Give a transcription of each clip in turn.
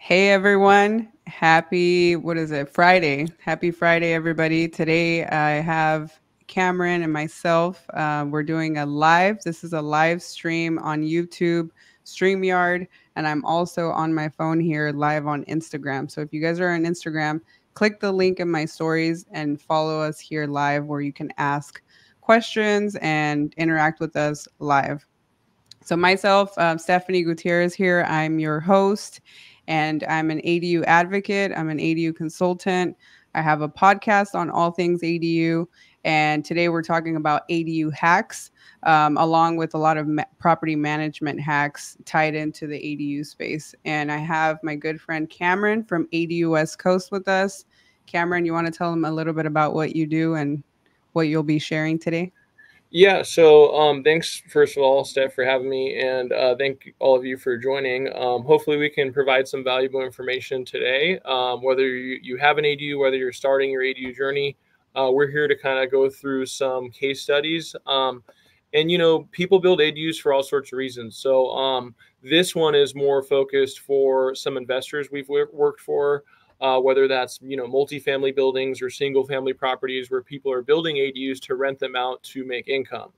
Hey everyone. Happy, what is it? Friday. Happy Friday, everybody. Today I have Cameron and myself. We're doing a live. This is a live stream on YouTube, StreamYard, and I'm also on my phone here live on Instagram. So if you guys are on Instagram, click the link in my stories and follow us here live where you can ask questions and interact with us live. So myself, Stephanie Gutierrez here. I'm your host, and I'm an ADU advocate. I'm an ADU consultant. I have a podcast on all things ADU, and today we're talking about ADU hacks, along with a lot of property management hacks tied into the ADU space. And I have my good friend Cameron from ADU West Coast with us. Cameron, you want to tell them a little bit about what you do and what you'll be sharing today? Yeah, so thanks first of all, Steph, for having me, and thank all of you for joining. Hopefully, we can provide some valuable information today. Whether you have an ADU, whether you're starting your ADU journey, we're here to kind of go through some case studies. And people build ADUs for all sorts of reasons. So this one is more focused for some investors we've worked for. Whether that's multifamily buildings or single family properties where people are building ADUs to rent them out to make income.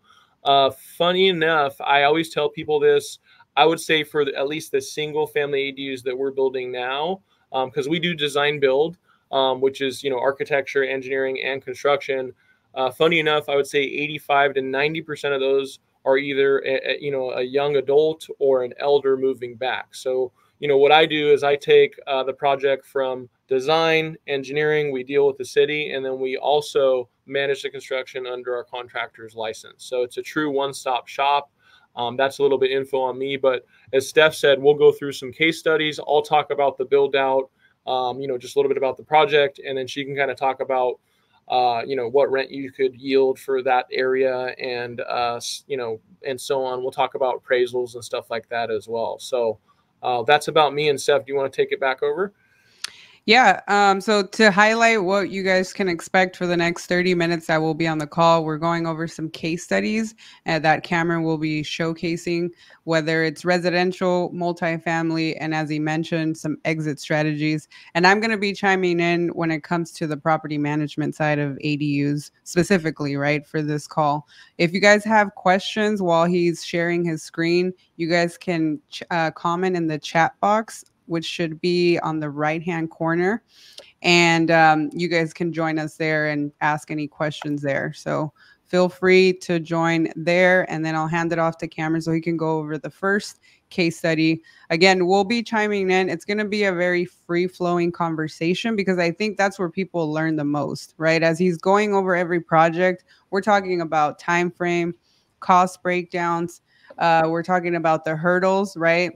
Funny enough, I always tell people this. I would say for at least the single family ADUs that we're building now, because we do design build, which is architecture, engineering, and construction. Funny enough, I would say 85 to 90% of those are either a young adult or an elder moving back. So what I do is I take the project from design, engineering, we deal with the city, and then we also manage the construction under our contractor's license. So it's a true one-stop shop. That's a little bit info on me, but as Steph said, we'll go through some case studies. I'll talk about the build out, just a little bit about the project, and then she can kind of talk about what rent you could yield for that area, and and so on. We'll talk about appraisals and stuff like that as well. So that's about me. And Steph, do you want to take it back over? Yeah. So to highlight what you guys can expect for the next 30 minutes that will be on the call, we're going over some case studies that Cameron will be showcasing, whether it's residential, multifamily, and as he mentioned, some exit strategies. And I'm going to be chiming in when it comes to the property management side of ADUs specifically, right, for this call. If you guys have questions while he's sharing his screen, you guys can comment in the chat box, which should be on the right-hand corner. And you guys can join us there and ask any questions there. So feel free to join there. And then I'll hand it off to Cameron so he can go over the first case study. Again, we'll be chiming in. It's going to be a very free-flowing conversation because I think that's where people learn the most, right? As he's going over every project, we're talking about time frame, cost breakdowns. We're talking about the hurdles, right?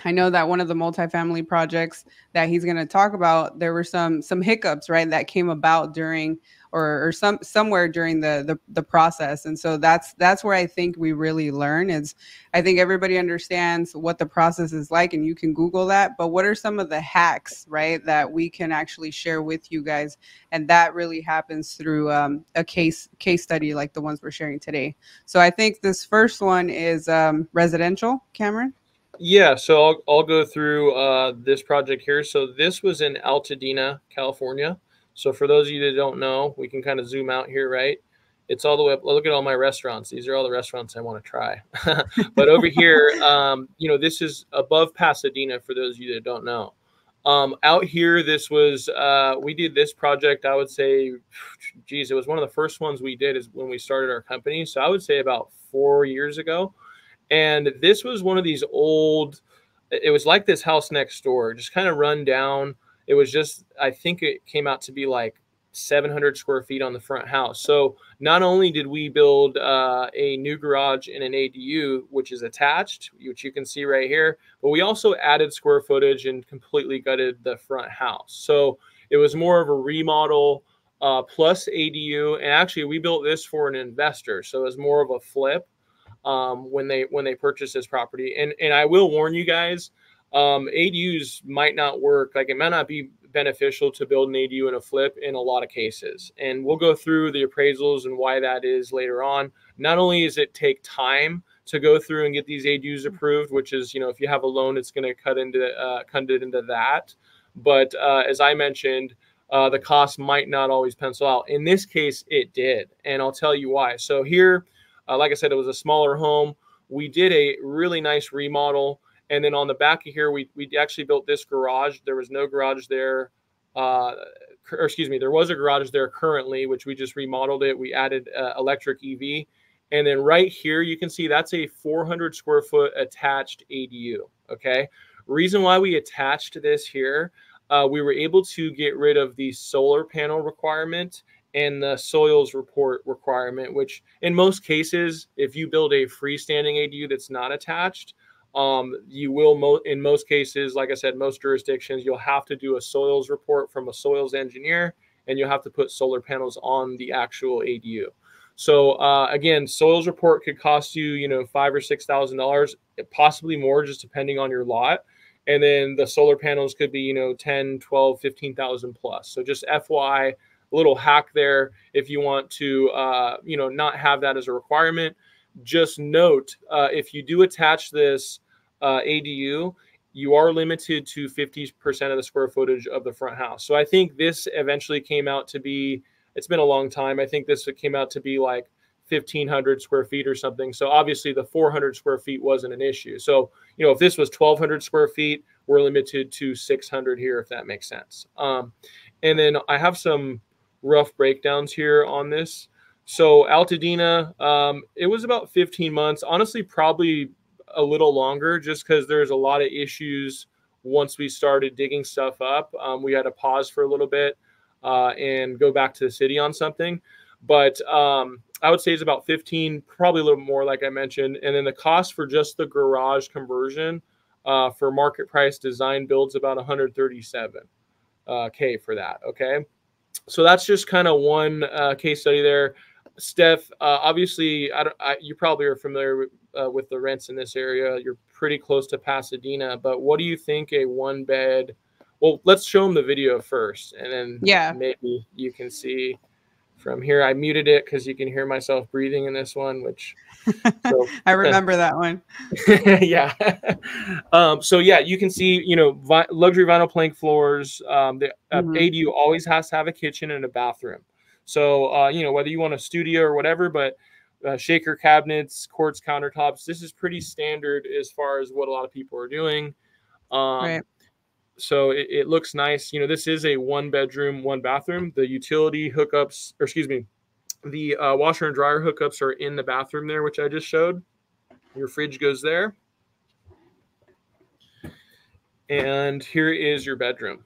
I know that one of the multifamily projects that he's going to talk about, there were some hiccups, right, that came about during or somewhere during the process, and so that's where I think we really learn. Is I think everybody understands what the process is like, and you can Google that. But what are some of the hacks, right, that we can actually share with you guys, and that really happens through a case study like the ones we're sharing today. So I think this first one is residential, Cameron. Yeah, so I'll go through this project here. So this was in Altadena, California. So for those of you that don't know, we can kind of zoom out here, right? It's all the way up. Look at all my restaurants. These are all the restaurants I want to try. But over here, this is above Pasadena for those of you that don't know. Out here, this was, we did this project, I would say, geez, it was one of the first ones we did is when we started our company. So I would say about 4 years ago. And this was one of these old, it was like this house next door, just kind of run down. It was just, I think it came out to be like 700 square feet on the front house. So not only did we build a new garage in an ADU, which is attached, which you can see right here, but we also added square footage and completely gutted the front house. So it was more of a remodel plus ADU. And actually we built this for an investor. So it was more of a flip when they purchase this property. And I will warn you guys, ADUs might not work. Like it might not be beneficial to build an ADU in a flip in a lot of cases. And we'll go through the appraisals and why that is later on. Not only does it take time to go through and get these ADUs approved, which is, if you have a loan, it's going to cut it into that. But as I mentioned, the cost might not always pencil out. In this case, it did, and I'll tell you why. So here, like I said, it was a smaller home. We did a really nice remodel, and then on the back of here, we actually built this garage. There was no garage there. Or excuse me, there was a garage there currently, which we just remodeled it. We added electric EV. And then right here, you can see that's a 400 square foot attached ADU. Okay. Reason why we attached this here, we were able to get rid of the solar panel requirement and the soils report requirement, which in most cases, if you build a freestanding ADU that's not attached, you will, in most cases, like I said, most jurisdictions, you'll have to do a soils report from a soils engineer, and you'll have to put solar panels on the actual ADU. So again, soils report could cost you, $5,000 or $6,000, possibly more, just depending on your lot. And then the solar panels could be, 10, 12, 15,000 plus. So just FYI, a little hack there. If you want to, not have that as a requirement, just note, if you do attach this ADU, you are limited to 50% of the square footage of the front house. So I think this eventually came out to be, it's been a long time. I think this came out to be like 1,500 square feet or something. So obviously the 400 square feet wasn't an issue. So, if this was 1,200 square feet, we're limited to 600 here, if that makes sense. And then I have some rough breakdowns here on this. So Altadena, it was about 15 months. Honestly, probably a little longer, just because there's a lot of issues once we started digging stuff up. We had to pause for a little bit and go back to the city on something. But I would say it's about 15, probably a little more, like I mentioned. And then the cost for just the garage conversion for market price design builds about 137K for that. Okay. So that's just kind of one case study there. Steph, obviously, you probably are familiar with the rents in this area. You're pretty close to Pasadena, but what do you think a one bed? Well, let's show them the video first, and then maybe you can see from here. I muted it because you can hear myself breathing in this one, which I remember that one. Yeah. So yeah, you can see, luxury vinyl plank floors. The ADU always has to have a kitchen and a bathroom. So, whether you want a studio or whatever, but shaker cabinets, quartz countertops, this is pretty standard as far as what a lot of people are doing. Right. So it looks nice. This is a 1 bedroom, 1 bathroom. The utility hookups, or excuse me, the washer and dryer hookups are in the bathroom there, which I just showed. Your fridge goes there. And here is your bedroom.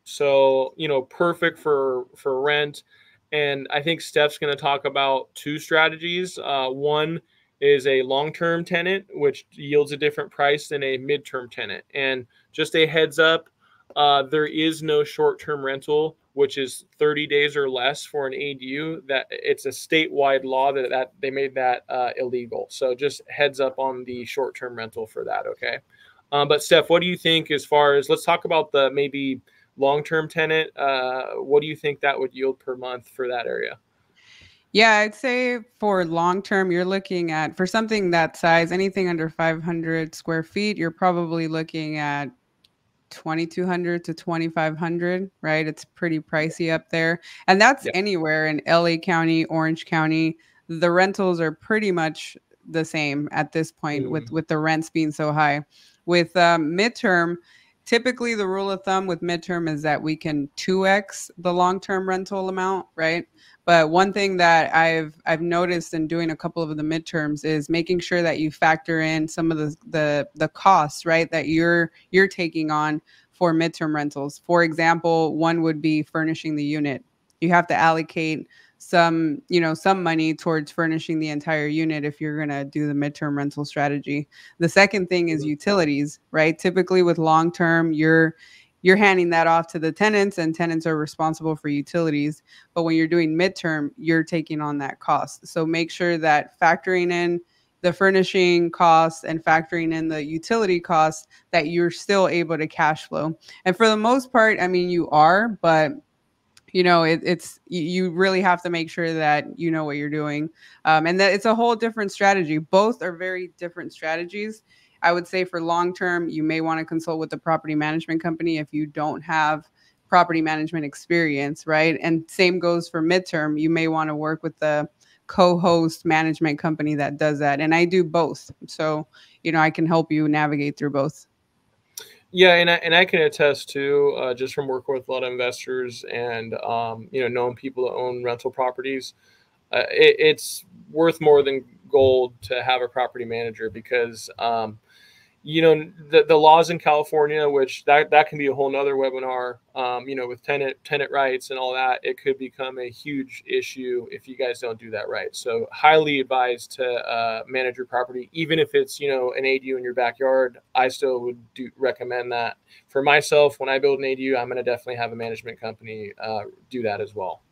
So, perfect for rent. And I think Steph's going to talk about 2 strategies. One is a long-term tenant, which yields a different price than a midterm tenant. And just a heads up, there is no short-term rental, which is 30 days or less for an ADU. That it's a statewide law that they made that illegal. So just heads up on the short-term rental for that. Okay. But Steph, what do you think as far as, let's talk about the maybe long-term tenant. What do you think that would yield per month for that area? Yeah, I'd say for long term, you're looking at, for something that size, anything under 500 square feet, you're probably looking at 2,200 to 2,500, right? It's pretty pricey up there. And that's anywhere in LA County, Orange County. The rentals are pretty much the same at this point with the rents being so high. With midterm, typically the rule of thumb with midterm is that we can 2x the long-term rental amount, right? But one thing that I've noticed in doing a couple of the midterms is making sure that you factor in some of the costs, right, that you're taking on for midterm rentals. For example, one would be furnishing the unit. You have to allocate some money towards furnishing the entire unit if you're going to do the midterm rental strategy. The second thing is utilities, right? Typically with long term, you're handing that off to the tenants, and tenants are responsible for utilities. But when you're doing midterm, you're taking on that cost. So make sure that factoring in the furnishing costs and factoring in the utility costs, that you're still able to cash flow. And for the most part, I mean, you are, but you know, you really have to make sure that you know what you're doing, and that it's a whole different strategy. Both are very different strategies. I would say for long term, you may want to consult with the property management company if you don't have property management experience, right? And same goes for midterm. You may want to work with the co-host management company that does that, and I do both, so you know I can help you navigate through both. Yeah, and I can attest to just from working with a lot of investors and you know, knowing people that own rental properties, it's worth more than gold to have a property manager because you know, the laws in California, which that can be a whole nother webinar, you know, with tenant rights and all that, it could become a huge issue if you guys don't do that right. So highly advised to manage your property, even if it's, you know, an ADU in your backyard. I still would recommend that. For myself, when I build an ADU, I'm going to definitely have a management company do that as well.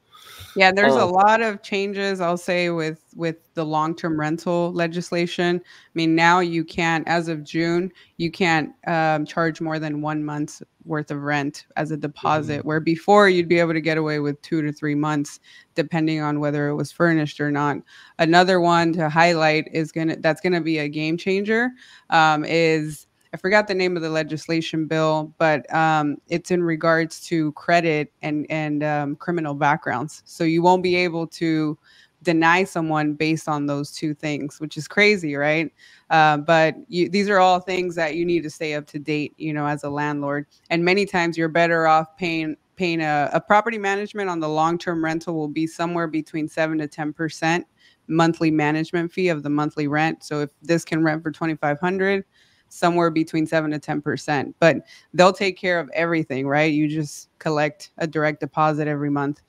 Yeah, there's a lot of changes, I'll say, with the long-term rental legislation. I mean, now you can't, as of June, you can't charge more than 1 month's worth of rent as a deposit, where before you'd be able to get away with 2 to 3 months, depending on whether it was furnished or not. Another one to highlight that's gonna be a game changer, is I forgot the name of the legislation bill, but it's in regards to credit and criminal backgrounds. So you won't be able to deny someone based on those two things, which is crazy, right? But these are all things that you need to stay up to date, you know, as a landlord. And many times you're better off paying a property management on the long-term rental will be somewhere between 7 to 10% monthly management fee of the monthly rent. So if this can rent for 2,500, somewhere between 7 to 10%, but they'll take care of everything, right? You just collect a direct deposit every month.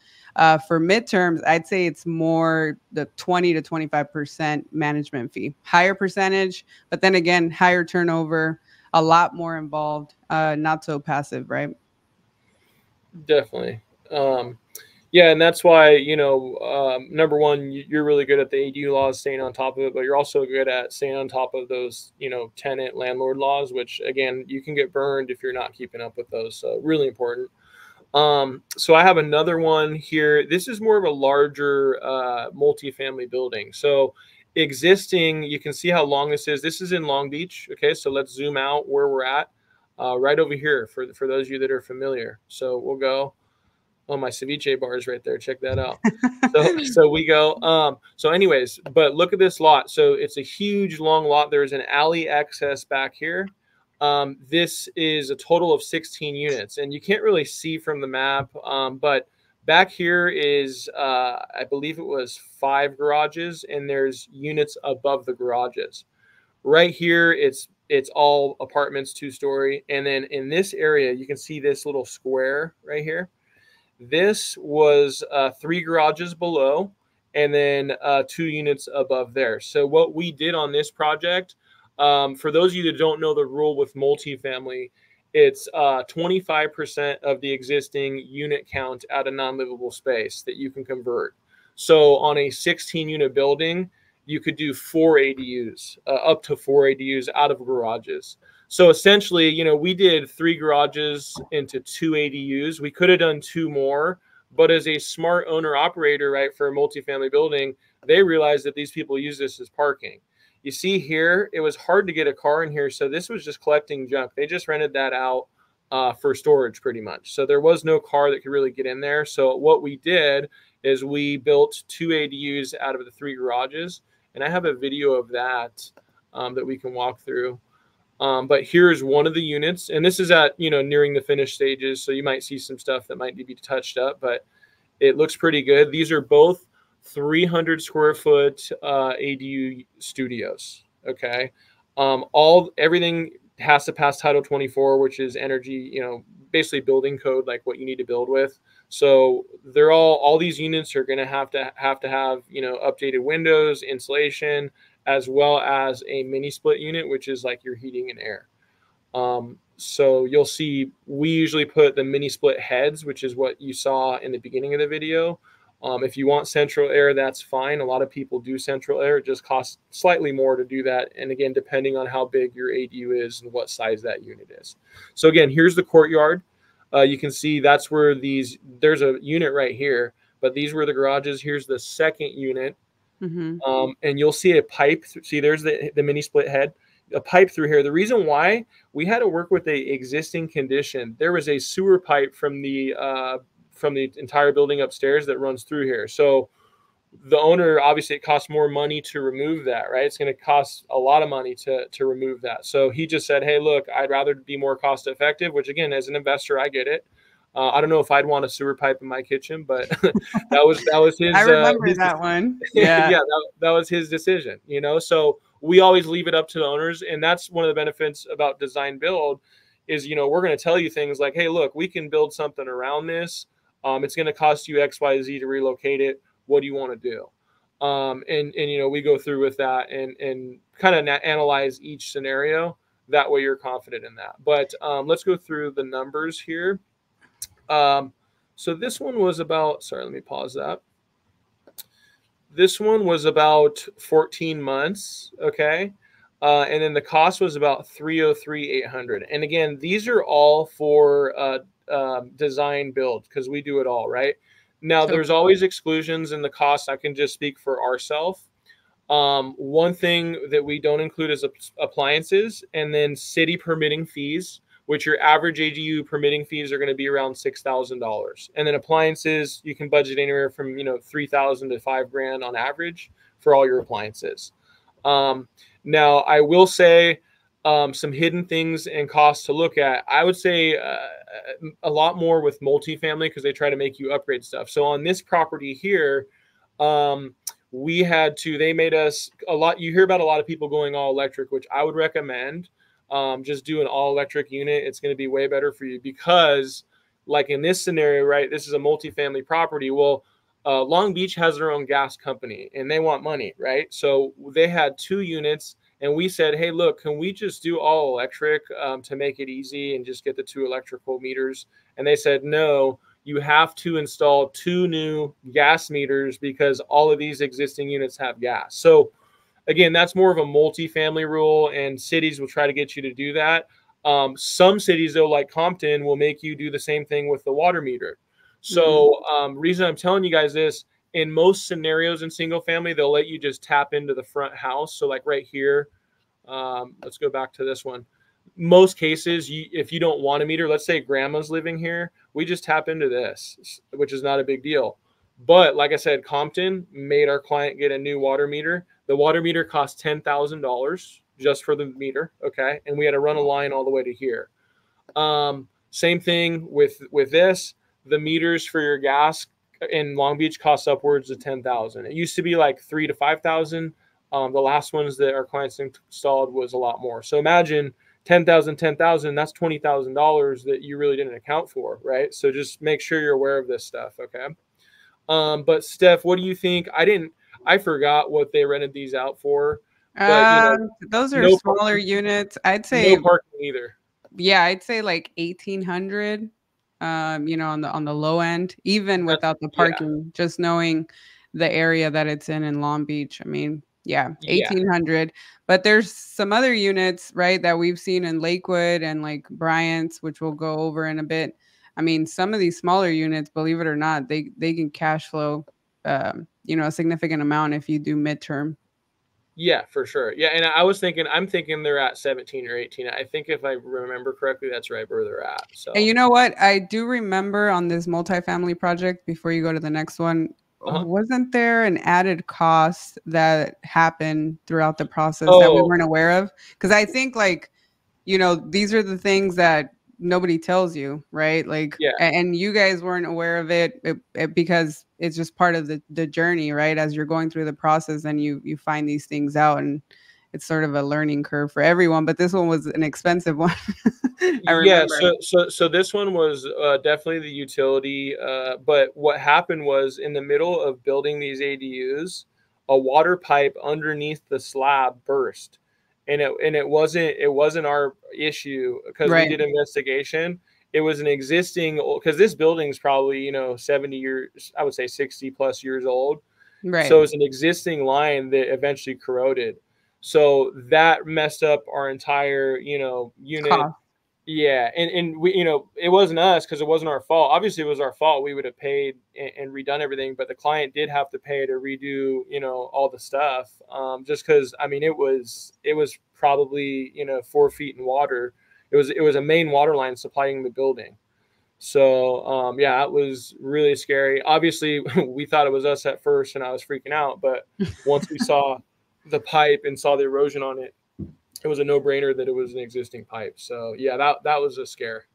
For midterms, I'd say it's more the 20 to 25% management fee, higher percentage, but then again, higher turnover, a lot more involved, not so passive, right? Definitely. Yeah, and that's why, you know, number one, you're really good at the ADU laws, staying on top of it, but you're also good at staying on top of those, you know, tenant landlord laws, which again, you can get burned if you're not keeping up with those. So really important. So I have another one here. This is more of a larger multifamily building. So existing, you can see how long this is. This is in Long Beach. Okay, so let's zoom out where we're at, right over here for those of you that are familiar. So we'll go. Oh, my ceviche bar is right there. Check that out. So we go. So anyways, but look at this lot. So it's a huge long lot. There's an alley access back here. This is a total of 16 units, and you can't really see from the map, but back here is, I believe it was 5 garages, and there's units above the garages. Right here, it's all apartments, 2-story, and then in this area, you can see this little square right here. This was 3 garages below, and then 2 units above there. So what we did on this project, for those of you that don't know the rule with multifamily, it's 25% of the existing unit count at a non-livable space that you can convert. So on a 16-unit building, you could do 4 ADUs, up to 4 ADUs out of garages. So essentially, you know, we did 3 garages into 2 ADUs. We could have done 2 more, but as a smart owner operator, right, for a multifamily building, they realized that these people use this as parking. You see here, it was hard to get a car in here, so this was just collecting junk. They just rented that out for storage pretty much. So there was no car that could really get in there. So what we did is we built 2 ADUs out of the 3 garages, and I have a video of that that we can walk through. But here's one of the units, and this is at, you know, nearing the finished stages, so you might see some stuff that might need to be touched up, but it looks pretty good. These are both 300 square foot ADU studios. Okay, everything has to pass Title 24, which is energy, you know, basically building code, like what you need to build with. So they're all these units are going to have, you know, updated windows, insulation, as well as a mini split unit, which is like your heating and air. So you'll see we usually put the mini split heads, which is what you saw in the beginning of the video. If you want central air, that's fine. A lot of people do central air. It just costs slightly more to do that. And again, depending on how big your ADU is and what size that unit is. So again, here's the courtyard. You can see that's where there's a unit right here, but these were the garages. Here's the second unit. Mm-hmm. And you'll see a pipe. See, there's the mini split head, a pipe through here. The reason why we had to work with a existing condition, there was a sewer pipe from the entire building upstairs that runs through here. So the owner, obviously it costs more money to remove that, right? It's going to cost a lot of money to remove that. So he just said, hey, look, I'd rather be more cost effective, which again, as an investor, I get it. I don't know if I'd want a sewer pipe in my kitchen, but that was I his remember that one. Yeah. yeah, that was his decision, you know. So we always leave it up to the owners, and that's one of the benefits about design build is, you know, we're going to tell you things like, hey, look, we can build something around this. It's going to cost you XYZ to relocate it. What do you want to do? And you know, we go through with that and kind of analyze each scenario. That way you're confident in that. But let's go through the numbers here. So this one was about, sorry, let me pause that. This one was about 14 months, okay? And then the cost was about 303,800. And again, these are all for design build because we do it all, right? Now, there's always exclusions in the cost. I can just speak for ourselves. One thing that we don't include is appliances and then city permitting fees, which your average ADU permitting fees are going to be around $6,000. And then appliances, you can budget anywhere from, you know, 3,000 to 5 grand on average for all your appliances. Now, I will say some hidden things and costs to look at. I would say a lot more with multifamily because they try to make you upgrade stuff. So on this property here, they made us a lot. You hear about a lot of people going all electric, which I would recommend. Just do an all electric unit. It's going to be way better for you because like in this scenario, right, this is a multifamily property. Well, Long Beach has their own gas company and they want money, right? So they had 2 units and we said, hey, look, can we just do all electric to make it easy and just get the 2 electrical meters? And they said, no, you have to install 2 new gas meters because all of these existing units have gas. So again, that's more of a multifamily rule, and cities will try to get you to do that. Some cities, though, like Compton, will make you do the same thing with the water meter. So reason I'm telling you guys this, in most scenarios in single family, they'll let you just tap into the front house. So like right here, let's go back to this one. Most cases, if you don't want a meter, let's say grandma's living here, we just tap into this, which is not a big deal. But like I said, Compton made our client get a new water meter. The water meter cost $10,000 just for the meter, okay? And we had to run a line all the way to here. Same thing with this. The meters for your gas in Long Beach cost upwards of $10,000. It used to be like $3,000 to $5,000. The last ones that our clients installed was a lot more. So imagine 10,000, that's $20,000 that you really didn't account for, right? So just make sure you're aware of this stuff, okay? But Steph, what do you think? I forgot what they rented these out for, but you know, Those are no smaller units. I'd no say, parking either. yeah, I'd say like 1,800. You know, on the low end, even without the Yeah, parking, just knowing the area that it's in Long Beach. I mean, yeah, yeah, 1,800. But there's some other units, right, that we've seen in Lakewood and like Bryant's, which we'll go over in a bit. I mean, some of these smaller units, believe it or not, they can cash flow, you know, a significant amount if you do midterm. yeah, for sure. Yeah, and I'm thinking they're at 17 or 18. I think if I remember correctly, that's right where they're at. And So, you know what? I do remember on this multifamily project, before you go to the next one, uh-huh. wasn't there an added cost that happened throughout the process that we Oh, weren't aware of? Because I think, like, you know, these are the things that nobody tells you, right? Like, yeah. and you guys weren't aware of it because it's just part of the journey, right? As you're going through the process and you find these things out, and it's sort of a learning curve for everyone. But this one was an expensive one. I Yeah, remember. so this one was definitely the utility. But what happened was in the middle of building these ADUs, a water pipe underneath the slab burst, and it wasn't our issue because we Right. did investigation. It was an existing because this building's probably 70 years, I would say 60 plus years old. Right. So it's an existing line that eventually corroded. So that messed up our entire unit Cost. Yeah, and we, it wasn't us because it wasn't our fault. Obviously, it was our fault. We would have paid and redone everything, but the client did have to pay to redo, all the stuff. Just because, I mean, it was probably 4 feet in water. It was a main water line supplying the building. So yeah, it was really scary. Obviously, we thought it was us at first, and I was freaking out. But once we saw the pipe and saw the erosion on it, it was a no-brainer that it was an existing pipe. So yeah, that was a scare.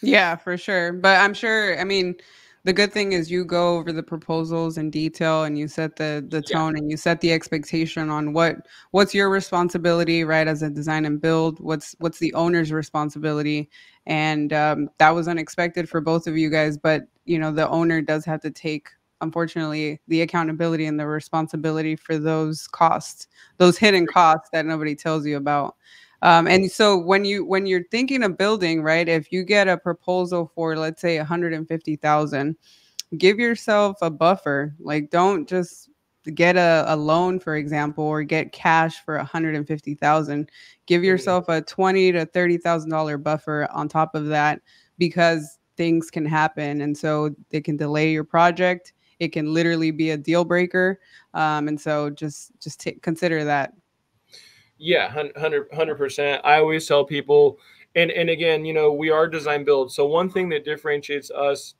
Yeah, for sure. But I'm sure, I mean, the good thing is you go over the proposals in detail and you set the Yeah. tone and you set the expectation on what's your responsibility, right, as a design and build, what's the owner's responsibility. And that was unexpected for both of you guys, but the owner does have to take, unfortunately, the accountability and the responsibility for those costs, those hidden costs that nobody tells you about. And so when you're thinking of building, right, if you get a proposal for, let's say, 150,000, give yourself a buffer. Like, don't just get a loan, for example, or get cash for 150,000. Give Mhm. yourself a 20 to $30,000 buffer on top of that, because things can happen, and so it can delay your project. It can literally be a deal breaker, and so just consider that. Yeah, 100%. I always tell people, and again, we are design build. So one thing that differentiates us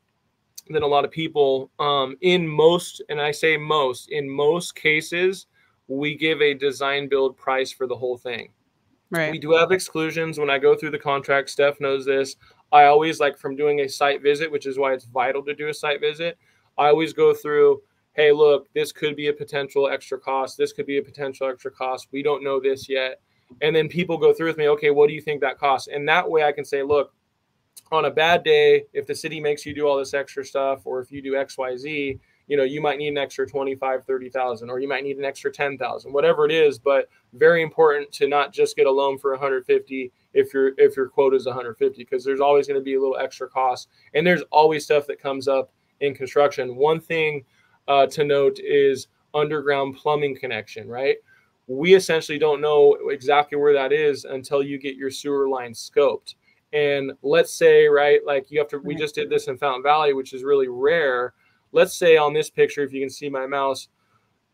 than a lot of people, in most, and I say most, in most cases, we give a design build price for the whole thing. Right. We do have exclusions. When I go through the contract, Steph knows this. I always, like, from doing a site visit, which is why it's vital to do a site visit. I always go through, hey, look, this could be a potential extra cost. This could be a potential extra cost. We don't know this yet. And then people go through with me, okay, what do you think that costs? And that way I can say, look, on a bad day, if the city makes you do all this extra stuff, or if you do XYZ, you might need an extra 25, 30,000, or you might need an extra 10,000, whatever it is. But very important to not just get a loan for 150 if your quote is 150, because there's always going to be a little extra cost. And there's always stuff that comes up in construction. One thing to note is underground plumbing connection, right? We essentially don't know exactly where that is until you get your sewer line scoped. And let's say, right, like we Right. just did this in Fountain Valley, which is really rare. Let's say on this picture, if you can see my mouse,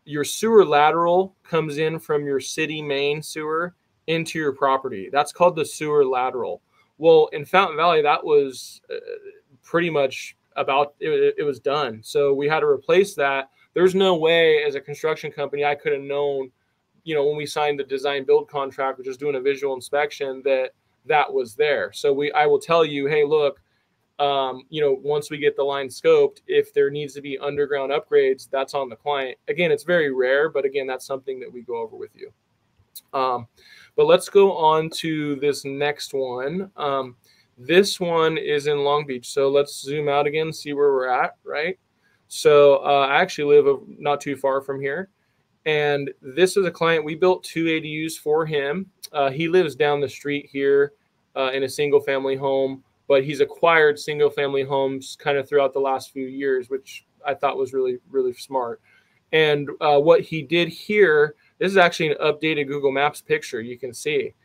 your sewer lateral comes in from your city main sewer into your property. That's called the sewer lateral. Well, in Fountain Valley, that was pretty much about it, it was done. So we had to replace that. There's no way as a construction company I could have known, when we signed the design build contract, which is doing a visual inspection, that was there. So I will tell you, hey, look, once we get the line scoped, if there needs to be underground upgrades, that's on the client. Again, it's very rare, but again, that's something that we go over with you. But let's go on to this next one. This one is in Long Beach. So let's zoom out again, see where we're at, right? So I actually live not too far from here. And this is a client. We built 2 ADUs for him. He lives down the street here in a single family home, but he's acquired single family homes kind of throughout the last few years, which I thought was really, really smart. And what he did here, this is actually an updated Google Maps picture. You can see.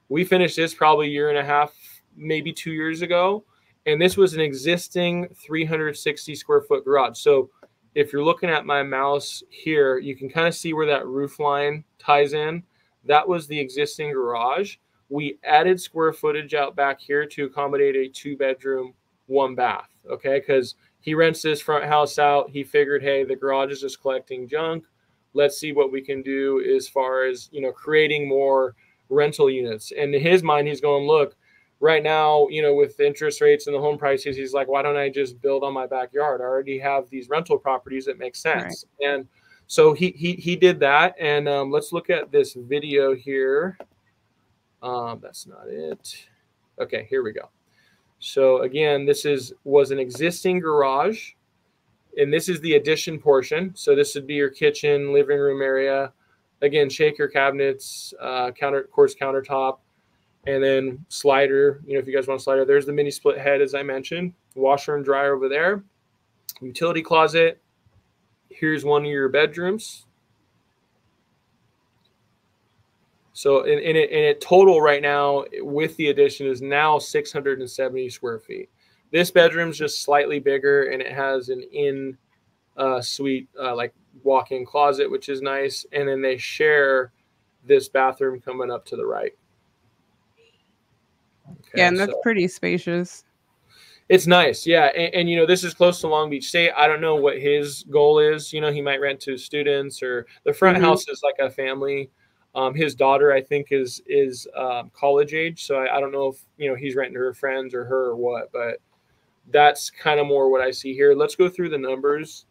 We finished this probably a year and a half, maybe 2 years ago. And this was an existing 360 square foot garage. So if you're looking at my mouse here, you can kind of see where that roof line ties in. That was the existing garage. We added square footage out back here to accommodate a 2 bedroom, 1 bath. Okay, because he rents this front house out. He figured, hey, the garage is just collecting junk. Let's see what we can do as far as creating more rental units. And in his mind, he's going, look, right now, with interest rates and the home prices, he's like, why don't I just build on my backyard? I already have these rental properties that make Right. sense. And so he did that. And let's look at this video here. That's not it. Okay, here we go. So again, was an existing garage, and this is the addition portion. So this would be your kitchen, living room area. Again, shaker cabinets, quartz countertop, and then slider. If you guys want a slider, there's the mini split head, as I mentioned. Washer and dryer over there. Utility closet. Here's one of your bedrooms. So in it total right now with the addition is now 670 square feet. This bedroom's just slightly bigger, and it has an in suite like walk-in closet, which is nice. And then they share this bathroom coming up to the right. Yeah, Okay, and so that's pretty spacious. it's nice, yeah. And this is close to Long Beach State. I don't know what his goal is. He might rent to students, or the front Hmm. house is like a family. His daughter, I think, is college age, so I don't know if he's renting to her friends or her or what. But that's kind of more what I see here. Let's go through the numbers.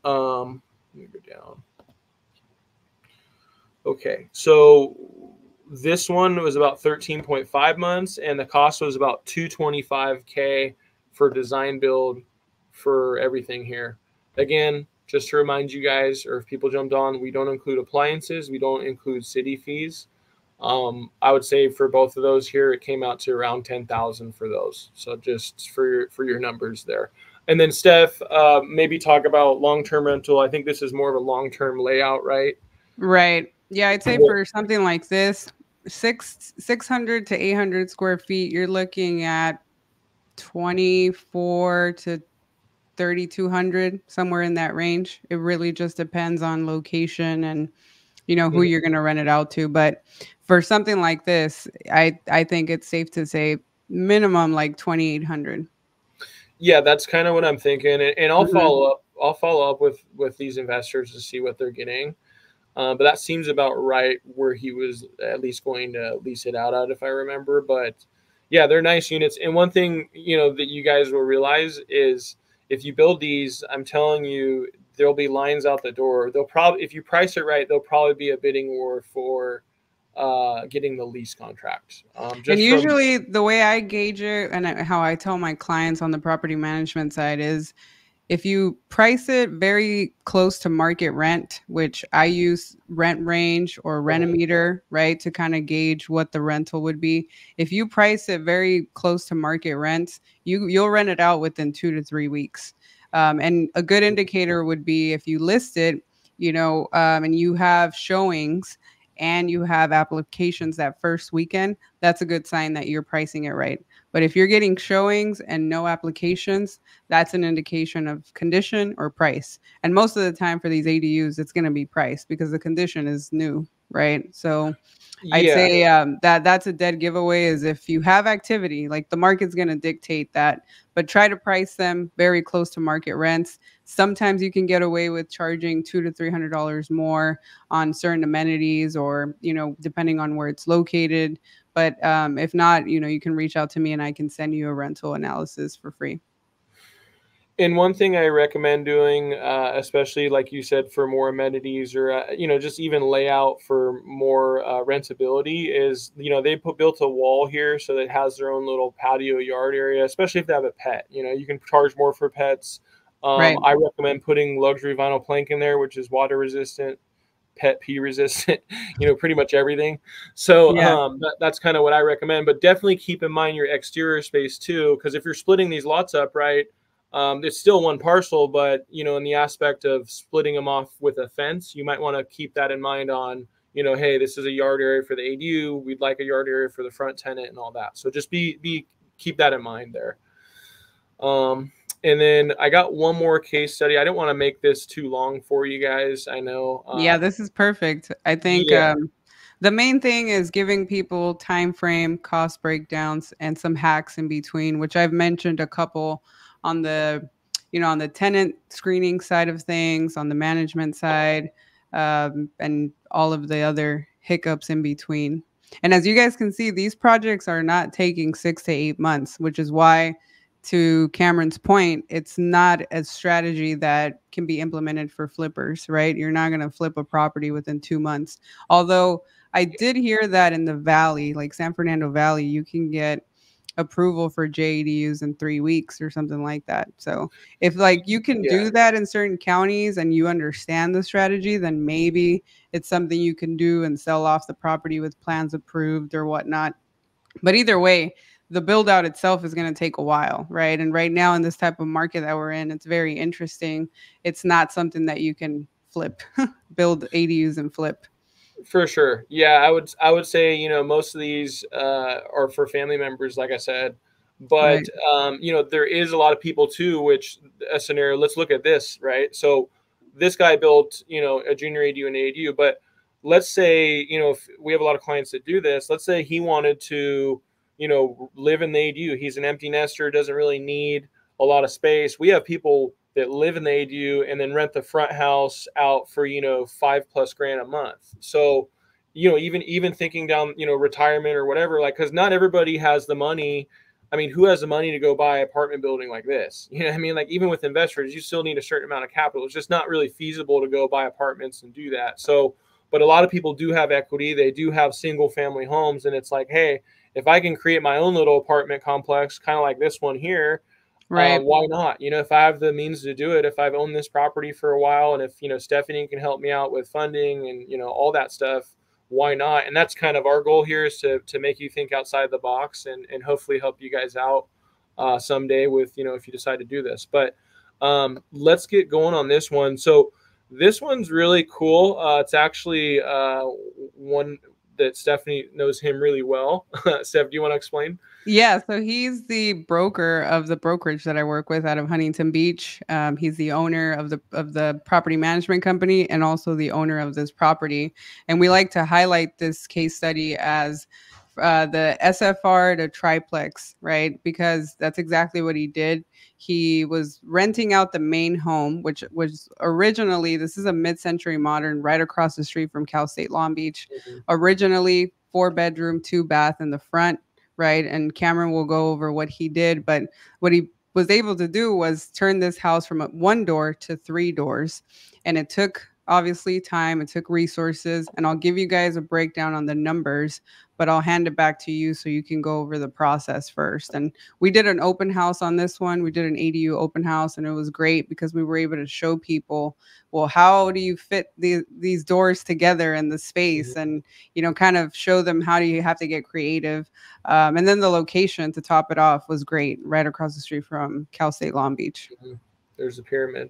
Let me go down. Okay, so this one was about 13.5 months, and the cost was about 225K for design build for everything here. Again, just to remind you guys, or if people jumped on, we don't include appliances, we don't include city fees. I would say for both of those here, it came out to around 10,000 for those. So just for your numbers there. And then Steph, maybe talk about long-term rental. I think this is more of a long-term layout, right? Right. Yeah, I'd say for something like this, 600 to 800 square feet, you're looking at 24 to 3,200, somewhere in that range. It really just depends on location and who you're going to rent it out to. But for something like this, I think it's safe to say minimum like 2,800. Yeah, that's kind of what I'm thinking, and I'll Hmm. follow up. I'll follow up with these investors to see what they're getting. But that seems about right where he was at least going to lease it out at, if I remember. But yeah, they're nice units. And one thing that you guys will realize is if you build these, I'm telling you, there'll be lines out the door. They'll probably, if you price it right, there'll probably be a bidding war for getting the lease contract. And Just from usually the way I gauge it and how I tell my clients on the property management side is if you price it very close to market rent, which I use Rent Range or Renometer, right, to kind of gauge what the rental would be. If you price it very close to market rents, you'll rent it out within 2 to 3 weeks. And a good indicator would be if you list it, and you have showings and you have applications that first weekend, that's a good sign that you're pricing it right. But if you're getting showings and no applications, that's an indication of condition or price. And most of the time for these ADUs, it's going to be price because the condition is new, right? So I'd yeah. say that's a dead giveaway is if you have activity, like the market's going to dictate that, but try to price them very close to market rents. Sometimes you can get away with charging $200 to $300 more on certain amenities or, depending on where it's located. But if not, you can reach out to me and I can send you a rental analysis for free. And one thing I recommend doing, especially like you said, for more amenities or just even layout for more rentability, is they built a wall here so that it has their own little patio yard area. Especially if they have a pet, you can charge more for pets. Right. I recommend putting luxury vinyl plank in there, which is water resistant, pet pee resistant, pretty much everything. So Yeah. that's kind of what I recommend. But definitely keep in mind your exterior space too, because if you're splitting these lots up, right, it's still one parcel, but in the aspect of splitting them off with a fence, you might want to keep that in mind on, hey, this is a yard area for the ADU. We'd like a yard area for the front tenant and all that. So just keep that in mind there. And then I got one more case study. I didn't want to make this too long for you guys. I know. Yeah, this is perfect. I think Yeah. the main thing is giving people time frame, cost breakdowns, and some hacks in between, which I've mentioned a couple on the tenant screening side of things, on the management side, and all of the other hiccups in between. And as you guys can see, these projects are not taking 6 to 8 months, which is why, to Cameron's point, it's not a strategy that can be implemented for flippers, right? You're not going to flip a property within 2 months. Although I did hear that in the Valley, like San Fernando Valley, you can get approval for JDUs in 3 weeks or something like that. So if like you can Yeah. do that in certain counties and you understand the strategy, then maybe it's something you can do and sell off the property with plans approved or whatnot. But either way, the build out itself is going to take a while, right? And right now in this type of market that we're in, it's very interesting. It's not something that you can flip, build ADUs and flip. For sure. Yeah, I would say, most of these are for family members, like I said. But Right. there is a lot of people too, which a scenario, let's look at this, right? So this guy built, a junior ADU and ADU, but let's say, if we have a lot of clients that do this, let's say he wanted to, live in the ADU. He's an empty nester, doesn't really need a lot of space. We have people that live in the ADU and then rent the front house out for 5+ grand a month. So even thinking down retirement or whatever, like, because not everybody has the money. I mean, who has the money to go buy an apartment building like this? You know what I mean? Like, even with investors, you still need a certain amount of capital. It's just not really feasible to go buy apartments and do that. So, but a lot of people do have equity. They do have single family homes, and it's like, hey, if I can create my own little apartment complex, kind of like this one here, Right. why not? If I have the means to do it, if I've owned this property for a while, and if Stephanie can help me out with funding and all that stuff, why not? And that's kind of our goal here, is to make you think outside the box, and hopefully help you guys out someday with if you decide to do this. But let's get going on this one. So this one's really cool. It's actually one that Stephanie knows him really well. Steph, do you want to explain? Yeah, so he's the broker of the brokerage that I work with out of Huntington Beach. He's the owner of the property management company and also the owner of this property. And we like to highlight this case study as the SFR to triplex, right? Because that's exactly what he did. He was renting out the main home, which was originally, this is a mid-century modern right across the street from Cal State Long Beach. Mhm. Originally 4-bedroom, 2-bath in the front, right? And Cameron will go over what he did, but what he was able to do was turn this house from 1 door to 3 doors. And it took obviously time, it took resources, and I'll give you guys a breakdown on the numbers, but I'll hand it back to you so you can go over the process first. And we did an open house on this one. We did an ADU open house, and it was great because we were able to show people, well, how do you fit these doors together in the space, Mhm. and kind of show them how do you have to get creative. And then the location to top it off was great, right across the street from Cal State Long Beach. Mhm. There's the pyramid.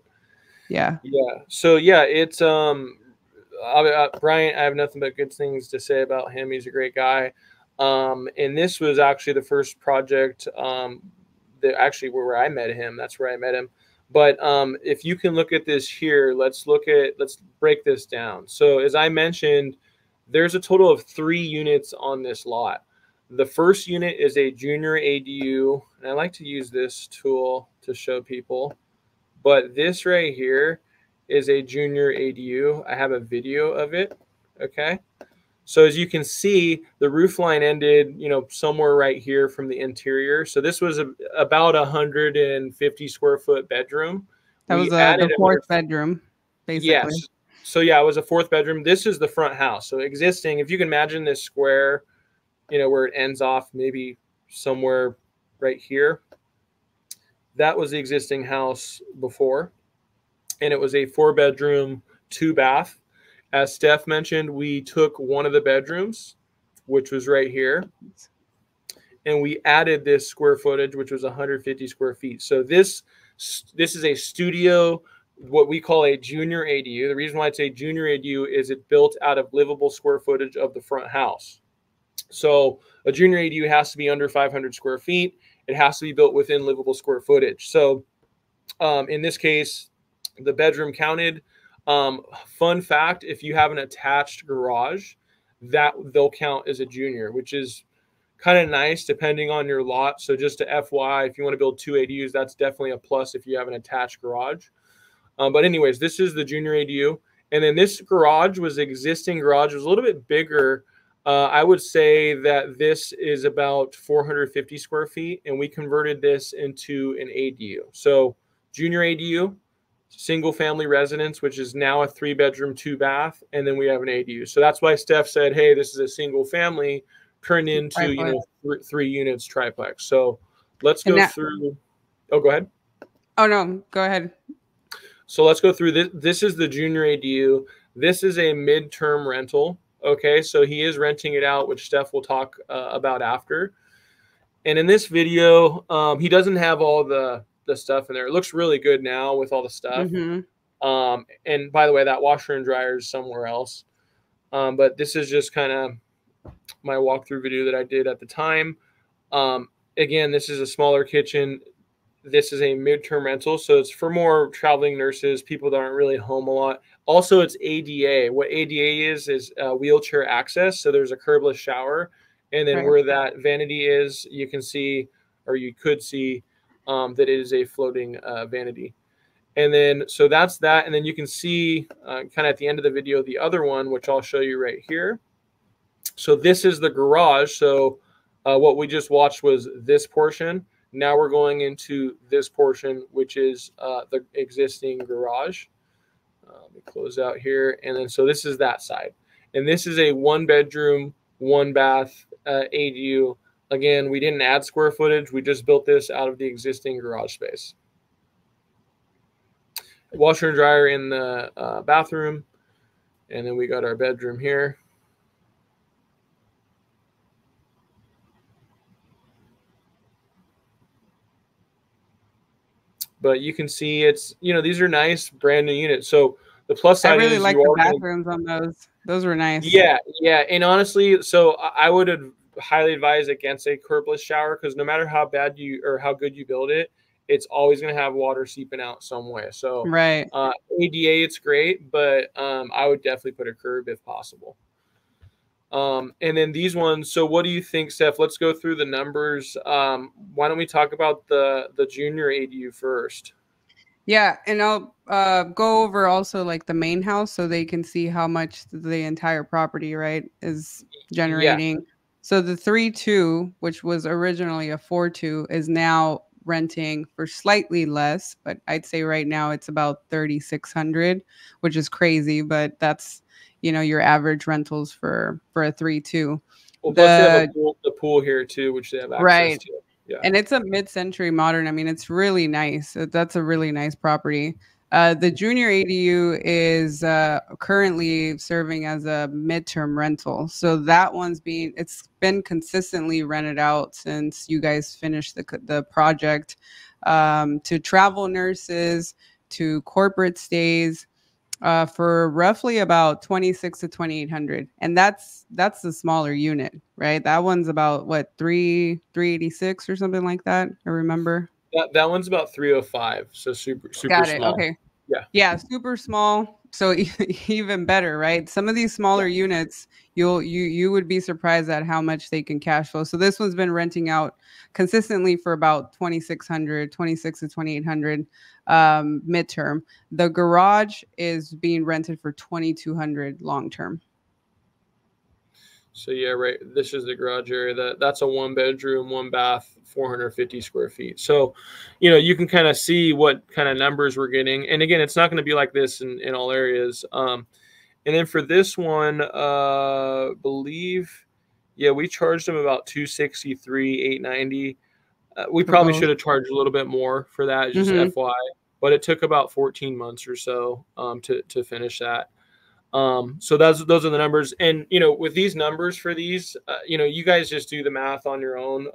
Yeah. Yeah. So yeah, it's Brian. I have nothing but good things to say about him. He's a great guy. And this was actually the first project that actually where I met him. That's where I met him. But if you can look at this here, let's break this down. So as I mentioned, there's a total of 3 units on this lot. The first unit is a junior ADU, and I like to use this tool to show people. But this right here is a junior ADU. I have a video of it. Okay. So as you can see, the roof line ended, somewhere right here from the interior. So this was about 150 square foot bedroom. That was We the added fourth another. bedroom, basically. Yes. So yeah, it was a 4th bedroom. This is the front house. So existing, if you can imagine this square, where it ends off maybe somewhere right here. That was the existing house before, and it was a 4-bedroom, 2-bath. As Steph mentioned, we took one of the bedrooms, which was right here, and we added this square footage, which was 150 square feet. So this is a studio, what we call a junior ADU. The reason why it's a junior ADU is it built out of livable square footage of the front house. So a junior ADU has to be under 500 square feet. It has to be built within livable square footage. So in this case, the bedroom counted. Fun fact, if you have an attached garage, that they'll count as a junior, which is kind of nice depending on your lot. So just to FYI, if you want to build 2 ADUs, that's definitely a plus if you have an attached garage. But anyways, this is the junior ADU. And then this garage was existing garage. It was a little bit bigger. I would say that this is about 450 square feet, and we converted this into an ADU. So junior ADU, single family residence, which is now a 3-bedroom, 2-bath, and then we have an ADU. So that's why Steph said, hey, this is a single family turned into, 3 units triplex. So let's And go now, through. Oh, go ahead. oh no, go ahead. So let's go through this. This is the junior ADU. This is a midterm rental. Okay, so he is renting it out, which Steph will talk about after. And in this video, he doesn't have all the stuff in there. It looks really good now with all the stuff. Mm-hmm. And by the way, that washer and dryer is somewhere else. But this is just kind of my walkthrough video that I did at the time. Again, this is a smaller kitchen. This is a midterm rental, so it's for more traveling nurses, people that aren't really home a lot. Also, it's ADA. What ADA is wheelchair access. So there's a curbless shower, and then Right. where that vanity is, you can see, or you could see, that it is a floating vanity. And then, so that's that. And then you can see kind of at the end of the video, the other one, which I'll show you right here. So this is the garage. So what we just watched was this portion. Now we're going into this portion, which is the existing garage. Let me close out here. And then, so this is that side. And this is a 1-bedroom, 1-bath ADU. Again, we didn't add square footage. We just built this out of the existing garage space. Washer and dryer in the bathroom. And then we got our bedroom here. But you can see it's, these are nice brand new units. So the plus side I really is like the bathrooms on those. Those were nice. Yeah. And honestly, so I would highly advise against a curbless shower, because no matter how bad or how good you build it, it's always going to have water seeping out some way. So Right. ADA, it's great, but I would definitely put a curb if possible. And then these ones. So what do you think, Steph? Let's go through the numbers. Why don't we talk about the junior ADU first? Yeah, and I'll go over also like the main house so they can see how much the entire property, right, is generating. Yeah. So the 3.2, which was originally a 4.2, is now renting for slightly less, but I'd say right now it's about 3,600, which is crazy, but that's your average rentals for a 3.2. Well, plus they have the pool here too, which they have access to. Yeah. And it's a mid-century modern. I mean, it's really nice. That's a really nice property. The junior ADU is currently serving as a midterm rental. So that it's been consistently rented out since you guys finished the project, to travel nurses, to corporate stays, for roughly about 2,600 to 2,800, and that's the smaller unit, right? That one's about what, 386 or something like that. I remember that one's about 305, so super Got it. small. Okay. Yeah, super small. So even better, right? Some of these smaller units, you would be surprised at how much they can cash flow. So this one's been renting out consistently for about 2,600, 26 to 2,800 midterm. The garage is being rented for 2,200 long term. So yeah, right. This is the garage area. That's a 1-bedroom, 1-bath, 450 square feet. So, you can kind of see what kind of numbers we're getting. And again, it's not going to be like this in all areas. And then for this one, we charged them about $263, $890. We probably should have charged a little bit more for that, just FYI. But it took about 14 months or so to finish that. So those are the numbers. And, with these numbers for these, you guys just do the math on your own.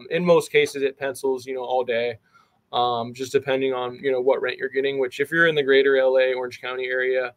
In most cases, it pencils, all day, just depending on, what rent you're getting, which if you're in the greater LA, Orange County area,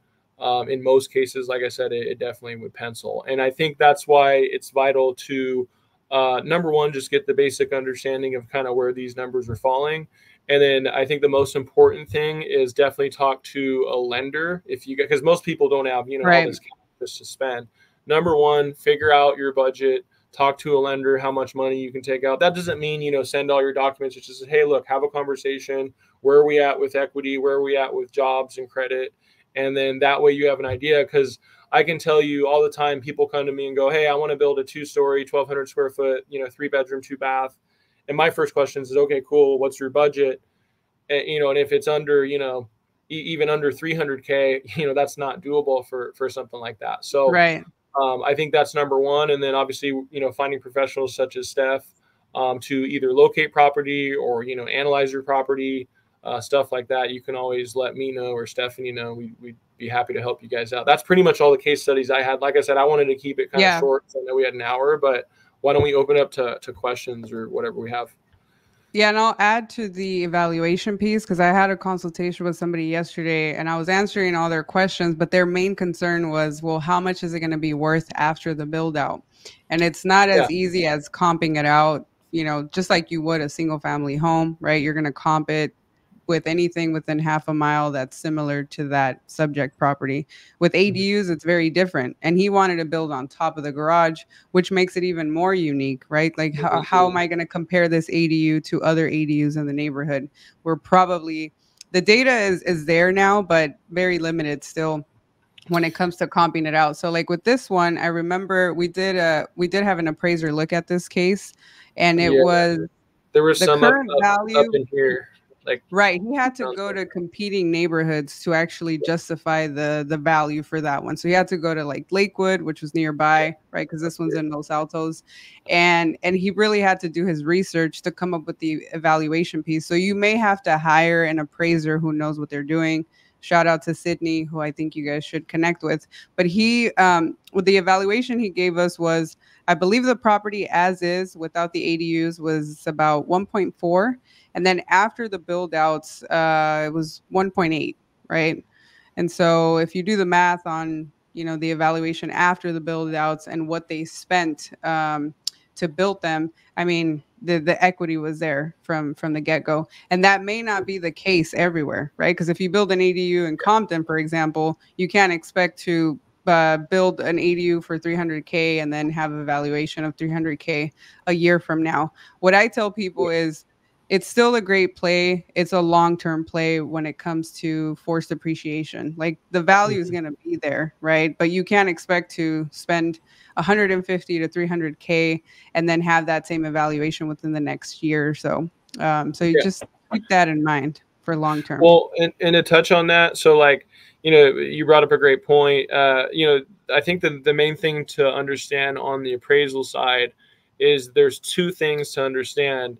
in most cases, like I said, it definitely would pencil. And I think that's why it's vital to, number one, just get the basic understanding of kind of where these numbers are falling. And then I think the most important thing is definitely talk to a lender because most people don't have, all this cash to spend. Number one, figure out your budget, talk to a lender, how much money you can take out. That doesn't mean, send all your documents. It's just, hey, look, have a conversation. Where are we at with equity? Where are we at with jobs and credit? And then that way you have an idea, because I can tell you all the time, people come to me and go, hey, I want to build a 2-story, 1,200 square foot, 3-bedroom, 2-bath. And my first question is, okay, cool. What's your budget? And if it's under, even under 300K, that's not doable for something like that. So right. I think that's number one. And then obviously, finding professionals such as Steph to either locate property or, analyze your property, stuff like that. You can always let me know or Stephanie know. We'd be happy to help you guys out. That's pretty much all the case studies I had. Like I said, I wanted to keep it kind of short. So I know we had an hour, but why don't we open up to questions or whatever we have? Yeah, and I'll add to the evaluation piece because I had a consultation with somebody yesterday and I was answering all their questions, but their main concern was, well, how much is it going to be worth after the build out? And it's not Yeah. as easy as comping it out, just like you would a single family home, right? You're going to comp it with anything within half a mile that's similar to that subject property. With Mhm. ADUs, it's very different. And he wanted to build on top of the garage, which makes it even more unique, right? Like, how am I going to compare this ADU to other ADUs in the neighborhood? We're probably, the data is there now, but very limited still when it comes to comping it out. So like with this one, I remember we did have an appraiser look at this case, and it Yeah, was there was the some up current up up value. in here, like Right, he had to sounds go good. to competing neighborhoods to actually justify the value for that one. So he had to go to like Lakewood, which was Yeah, nearby, right? Because up this one's here. in Los Altos, and he really had to do his research to come up with the evaluation piece. So you may have to hire an appraiser who knows what they're doing. Shout out to Sydney, who I think you guys should connect with. But with the evaluation he gave us was, I believe the property as is without the ADUs was about 1.4, and then after the build outs, it was 1.8, right? And so if you do the math on, the evaluation after the build outs and what they spent to build them, I mean, the equity was there from the get go. And that may not be the case everywhere, right? Because if you build an ADU in Compton, for example, you can't expect to build an ADU for 300K and then have a valuation of 300K a year from now. What I tell people is, it's still a great play. It's a long-term play when it comes to forced appreciation. Like the value is Mhm. going to be there, right? But you can't expect to spend 150 to 300K and then have that same evaluation within the next year or so. So you Yeah. just keep that in mind for long term. Well, and to touch on that, so like, you brought up a great point. I think the main thing to understand on the appraisal side is there's two things to understand.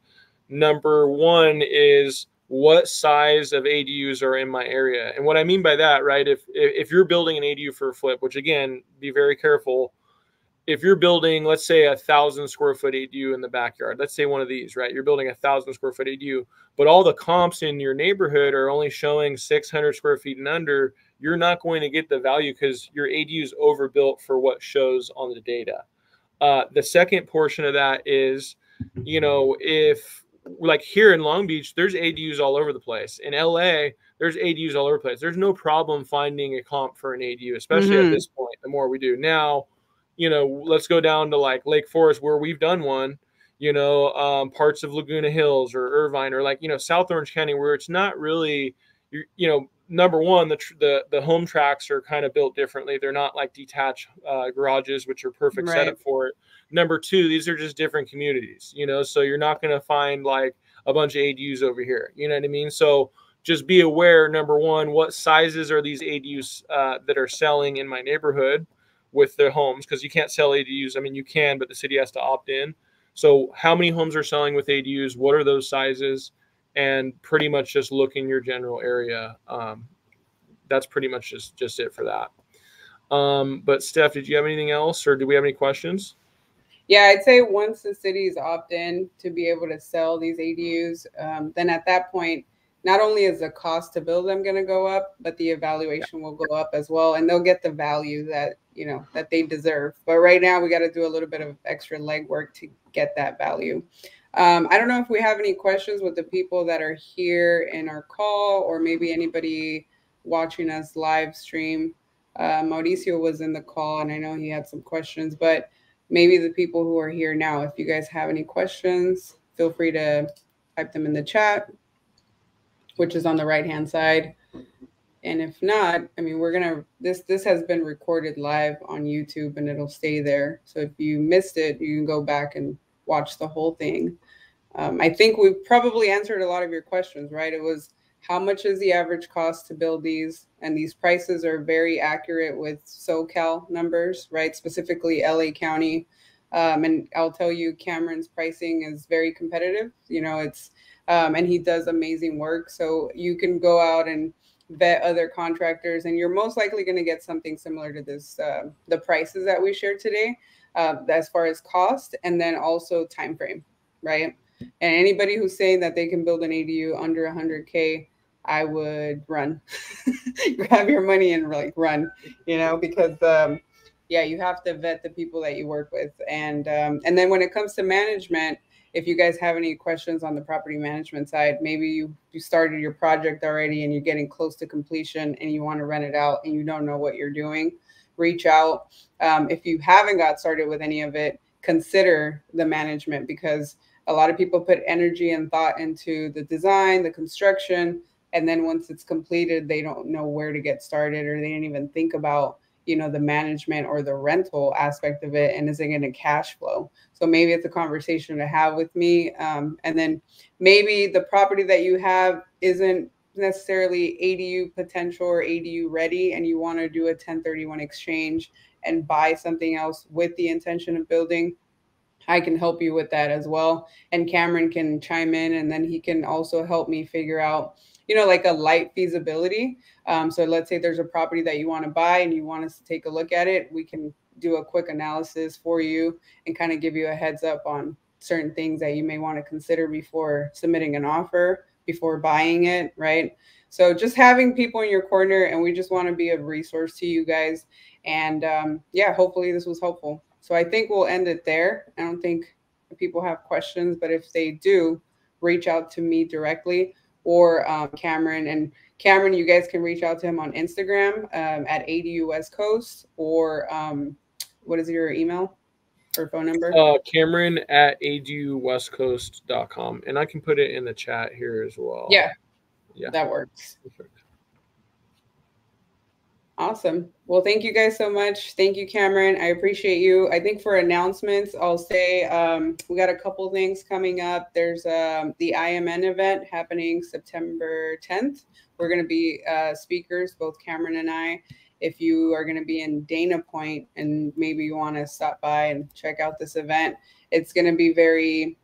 Number one is what size of ADUs are in my area, and what I mean by that, right? If you're building an ADU for a flip, which again, be very careful. If you're building, let's say, 1,000 square foot ADU in the backyard, let's say one of these, right? You're building 1,000 square foot ADU, but all the comps in your neighborhood are only showing 600 square feet and under. You're not going to get the value because your ADU is overbuilt for what shows on the data. The second portion of that is, if like here in Long Beach, there's ADUs all over the place. In LA, there's ADUs all over the place. There's no problem finding a comp for an ADU, especially at Hmm. this point. The more we do now, let's go down to like Lake Forest where we've done one. Parts of Laguna Hills or Irvine or like South Orange County where it's not really, number one, the home tracks are kind of built differently. They're not like detached garages, which are perfect Right. setup for it. Number two, these are just different communities, so you're not going to find like a bunch of ADUs over here. You know what I mean? So just be aware, number one, what sizes are these ADUs that are selling in my neighborhood with their homes? Because you can't sell ADUs. I mean, you can, but the city has to opt in. So how many homes are selling with ADUs? What are those sizes? And pretty much just look in your general area. That's pretty much just it for that. But Steph, did you have anything else, or do we have any questions? Yeah, I'd say once the cities opt in to be able to sell these ADUs, then at that point, not only is the cost to build them going to go up, but the Yeah. evaluation will go up as well, and they'll get the value that they deserve. But right now, we got to do a little bit of extra legwork to get that value. I don't know if we have any questions with the people that are here in our call, or maybe anybody watching us live stream. Mauricio was in the call, and I know he had some questions, but maybe the people who are here now, if you guys have any questions, feel free to type them in the chat, which is on the right hand side. And if not, I mean, this has been recorded live on YouTube and it'll stay there. So if you missed it, you can go back and watch the whole thing. I think we've probably answered a lot of your questions, right? It was, how much is the average cost to build these? And these prices are very accurate with SoCal numbers, right? Specifically LA County. And I'll tell you, Cameron's pricing is very competitive. And he does amazing work. So you can go out and vet other contractors, and you're most likely going to get something similar to this, the prices that we shared today, as far as cost and then also time frame, right? And anybody who's saying that they can build an ADU under 100K, I would run. Grab your money and like run, because yeah, you have to vet the people that you work with. And then when it comes to management, if you guys have any questions on the property management side, maybe you started your project already and you're getting close to completion and you want to rent it out and you don't know what you're doing, reach out. If you haven't got started with any of it, consider the management, because a lot of people put energy and thought into the design, the construction, and then once it's completed, they don't know where to get started, or they didn't even think about the management or the rental aspect of it, and is it going to cash flow. So maybe it's a conversation to have with me. And then maybe the property that you have isn't necessarily ADU potential or ADU ready, and you want to do a 1031 exchange and buy something else with the intention of building. I can help you with that as well. And Cameron can chime in, and then he can also help me figure out, like a light feasibility. So let's say there's a property that you want to buy and you want us to take a look at it. We can do a quick analysis for you and kind of give you a heads up on certain things that you may want to consider before submitting an offer, before buying it, right? So just having people in your corner, and we just want to be a resource to you guys. And yeah, hopefully this was helpful. So I think we'll end it there. I don't think people have questions, but if they do, reach out to me directly or Cameron. And Cameron, you guys can reach out to him on Instagram at ADU West Coast, or what is your email or phone number? Cameron at aduwestcoast.com. And I can put it in the chat here as well. Yeah, that works. Perfect. Awesome. Well, thank you guys so much. Thank you, Cameron. I appreciate you. I think for announcements, I'll say we got a couple things coming up. There's the IMN event happening September 10th. We're going to be speakers, both Cameron and I. If you are going to be in Dana Point and maybe you want to stop by and check out this event, it's going to be very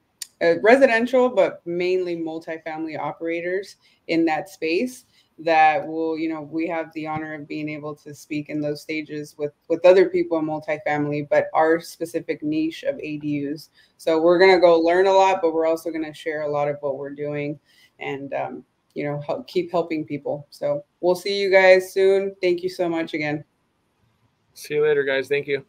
residential, but mainly multifamily operators in that space that will, we have the honor of being able to speak in those stages with other people in multifamily, but our specific niche of ADUs. So we're going to go learn a lot, but we're also going to share a lot of what we're doing and, keep helping people. So we'll see you guys soon. Thank you so much again. See you later, guys. Thank you.